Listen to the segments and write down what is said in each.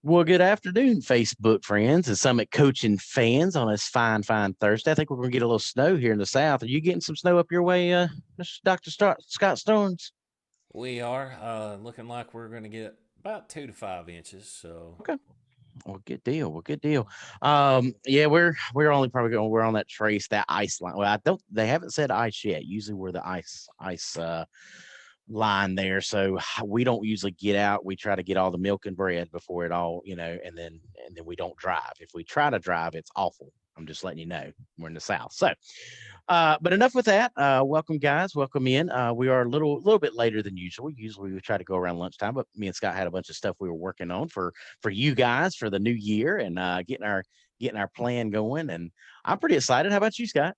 Well, good afternoon, Facebook friends and Summit Coaching fans on this fine Thursday. I think we're going to get a little snow here in the South. Are you getting some snow up your way, Mr. Dr. Scott Starnes? We are looking like we're going to get about 2 to 5 inches. So, Okay. Well, good deal. Well, good deal. Yeah, we're only probably going. We're on that trace, that ice line. Well, I don't. They haven't said ice yet. Usually, we're the ice line there. So we don't usually get out. We try to get all the milk and bread before it all, and then we don't drive. If we try to drive, it's awful. I'm just letting you know we're in the South. But enough with that. Welcome, guys. Welcome in. We are a little bit later than usual. Usually we try to go around lunchtime, but me and Scott had a bunch of stuff we were working on for you guys for the new year and getting our plan going. And I'm pretty excited. How about you, Scott?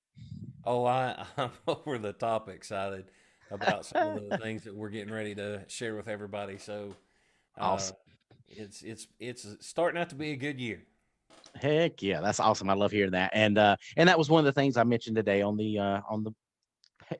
I'm over the top excited about some of the things that we're getting ready to share with everybody. So, uh, Awesome. it's starting out to be a good year. Heck yeah, that's awesome. I love hearing that. And that was one of the things I mentioned today on the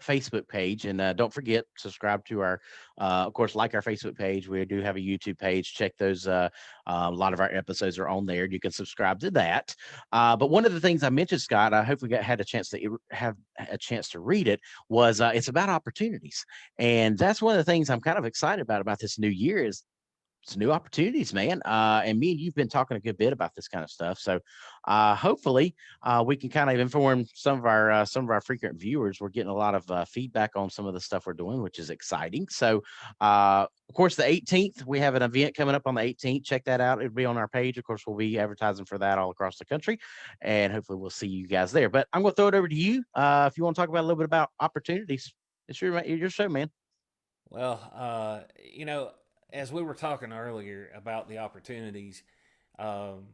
Facebook page. And don't forget, subscribe to our, of course, like our Facebook page. We do have a YouTube page. Check those. A lot of our episodes are on there. You can subscribe to that. But one of the things I mentioned, Scott, I hope we had a chance to have a chance to read it. Was it's about opportunities, and that's one of the things I'm kind of excited about this new year is it's new opportunities, man. And me and you've been talking a good bit about this kind of stuff. So hopefully we can kind of inform some of our frequent viewers. We're getting a lot of feedback on some of the stuff we're doing, which is exciting. So of course, the 18th, we have an event coming up on the 18th. Check that out. It'll be on our page. Of course, we'll be advertising for that all across the country. And hopefully we'll see you guys there. But I'm going to throw it over to you. If you want to talk about a little bit about opportunities, it's your show, man. Well, as we were talking earlier about the opportunities, um,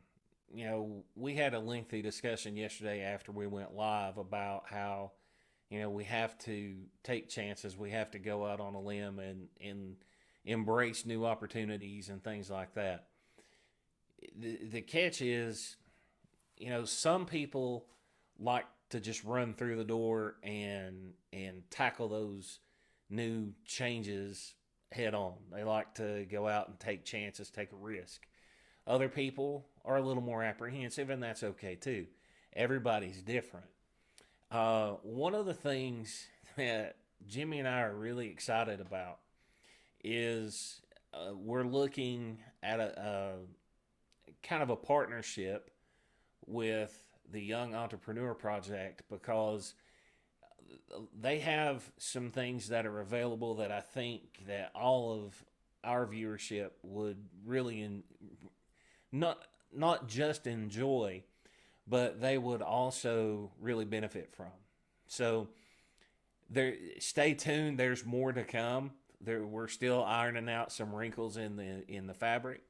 we had a lengthy discussion yesterday after we went live about how, we have to take chances. We have to go out on a limb and embrace new opportunities and things like that. The catch is, some people like to just run through the door and tackle those new changes head on. They like to go out and take chances, take a risk. Other people are a little more apprehensive, and that's okay too. Everybody's different. One of the things that Jimmy and I are really excited about is we're looking at a kind of a partnership with the Young Entrepreneur Project because they have some things that are available that I think that all of our viewership would really not not just enjoy, but they would also really benefit from. So there, stay tuned. There's more to come. We're still ironing out some wrinkles in the fabric,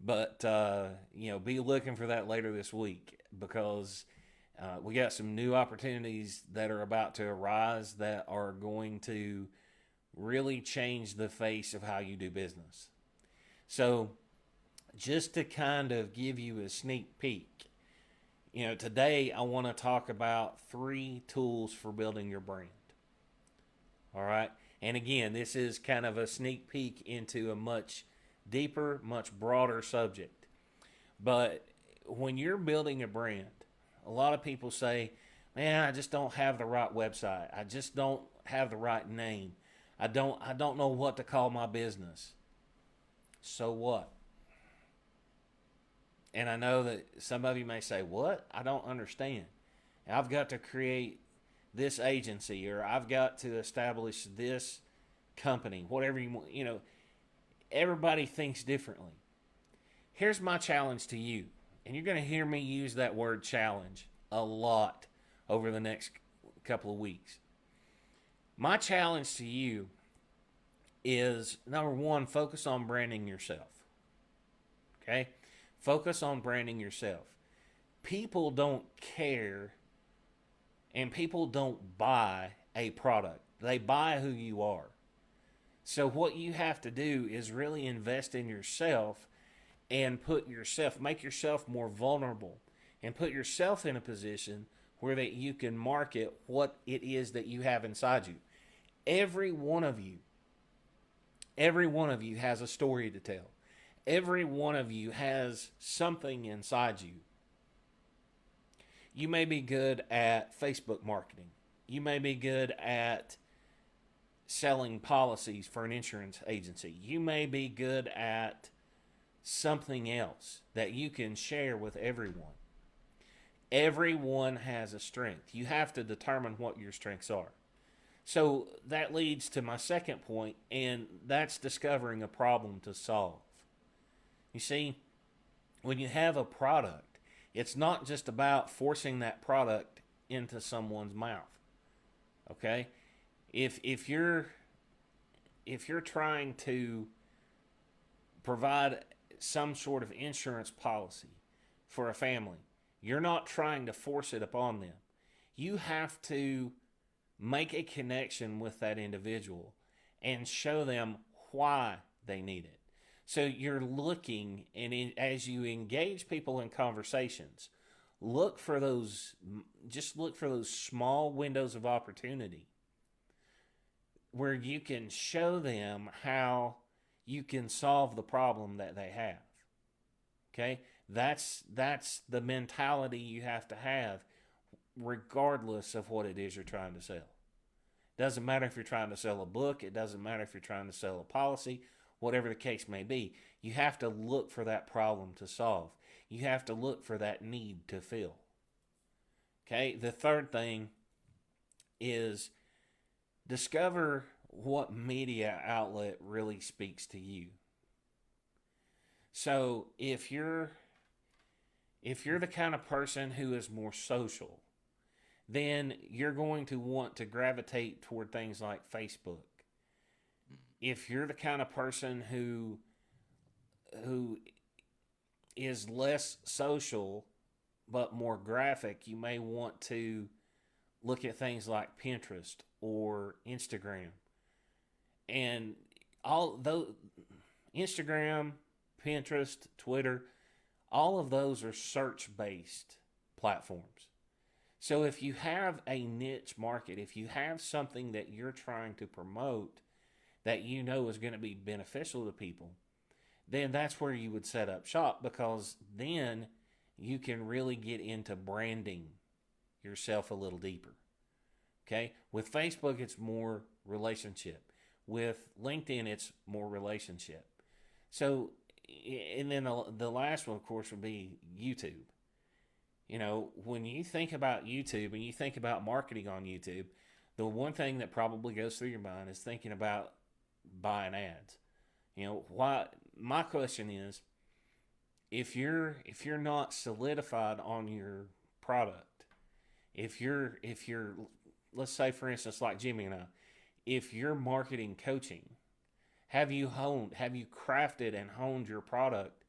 but be looking for that later this week because we got some new opportunities that are about to arise that are going to really change the face of how you do business. So, just to kind of give you a sneak peek, today I want to talk about 3 tools for building your brand. All right. And again, this is kind of a sneak peek into a much deeper, much broader subject. But when you're building a brand, a lot of people say, "Man, I just don't have the right website. I just don't have the right name. I don't know what to call my business." So what? And I know that some of you may say, "What? I don't understand. I've got to create this agency or I've got to establish this company, whatever everybody thinks differently. Here's my challenge to you, and you're going to hear me use that word challenge a lot over the next couple of weeks. My challenge to you is number one, focus on branding yourself. Okay? Focus on branding yourself. People don't care and people don't buy a product, they buy who you are. So, what you have to do is really invest in yourself and make yourself more vulnerable and put yourself in a position where that you can market what it is that you have inside you. Every one of you, every one of you has a story to tell. Every one of you has something inside you. You may be good at Facebook marketing. You may be good at selling policies for an insurance agency. You may be good at something else that you can share with everyone. Everyone has a strength. You have to determine what your strengths are. So that leads to my second point, and that's discovering a problem to solve. You see, when you have a product, it's not just about forcing that product into someone's mouth. Okay? If you're trying to provide some sort of insurance policy for a family, you're not trying to force it upon them. You have to make a connection with that individual and show them why they need it. So you're looking, and as you engage people in conversations, look for those, just look for those small windows of opportunity where you can show them how you can solve the problem that they have. Okay? That's the mentality you have to have regardless of what it is you're trying to sell. Doesn't matter if you're trying to sell a book, it doesn't matter if you're trying to sell a policy, whatever the case may be. You have to look for that problem to solve. You have to look for that need to fill. Okay? The third thing is discover what media outlet really speaks to you. So if you're the kind of person who is more social, then you're going to want to gravitate toward things like Facebook. If you're the kind of person who is less social but more graphic, you may want to look at things like Pinterest or Instagram. And all those, Instagram, Pinterest, Twitter, all of those are search based platforms. So if you have a niche market, if you have something that you're trying to promote that you know is going to be beneficial to people, then that's where you would set up shop, because then you can really get into branding yourself a little deeper. Okay? With Facebook, it's more relationship. With LinkedIn, it's more relationship. So, and then the last one, of course, would be YouTube. You know, when you think about YouTube and you think about marketing on YouTube, the one thing that probably goes through your mind is thinking about buying ads. You know, why? My question is, if you're not solidified on your product, if you're let's say for instance like Jimmy and I, if you're marketing coaching, have you crafted and honed your product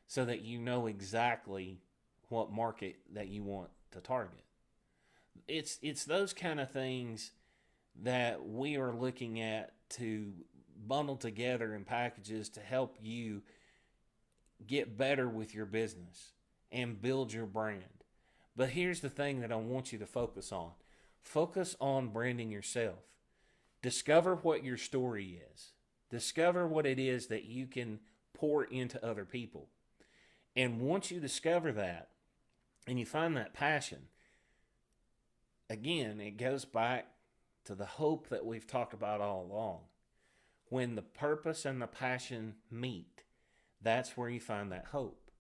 so that you know exactly what market that you want to target? It's those kind of things that we are looking at to bundle together in packages to help you get better with your business and build your brand. But here's the thing that I want you to focus on. Focus on branding yourself. Discover what your story is. Discover what it is that you can pour into other people. And once you discover that and you find that passion, again, it goes back to the hope that we've talked about all along. When the purpose and the passion meet, that's where you find that hope.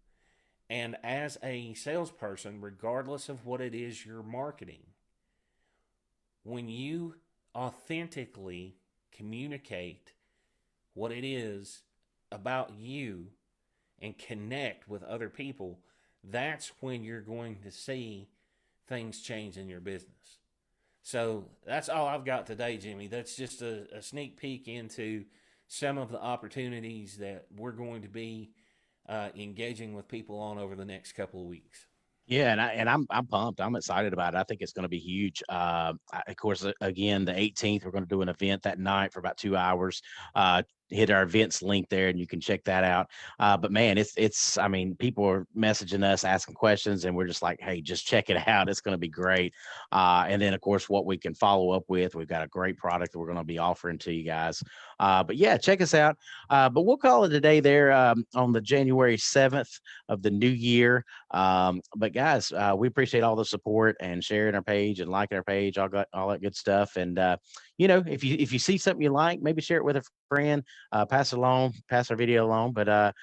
And as a salesperson, regardless of what it is you're marketing, when you authentically communicate what it is about you and connect with other people, that's when you're going to see things change in your business. So that's all I've got today, Jimmy. That's just a sneak peek into some of the opportunities that we're going to be engaging with people on over the next couple of weeks. Yeah, and I'm pumped. I'm excited about it. I think it's going to be huge. Of course, again, the 18th, we're going to do an event that night for about 2 hours. hit our events link there, and you can check that out. But man, it's I mean, people are messaging us asking questions, and we're just like, hey, just check it out. It's going to be great. And then of course, what we can follow up with, we've got a great product that we're going to be offering to you guys. But yeah, check us out. But we'll call it a day there on the January 7th of the new year. But guys, we appreciate all the support and sharing our page and liking our page, all that good stuff. And if you see something you like, maybe share it with a friend, pass it along, pass our video along. But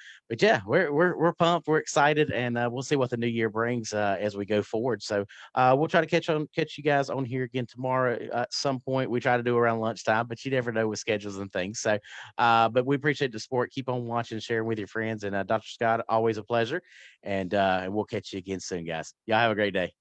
yeah, we're pumped, we're excited, and we'll see what the new year brings as we go forward. So we'll try to catch you guys on here again tomorrow at some point. We try to do around lunchtime, but you never know with schedules and things. So, but we appreciate the support. Keep on watching, sharing with your friends, and Dr. Scott, always a pleasure. And we'll catch you again soon, guys. Y'all have a great day.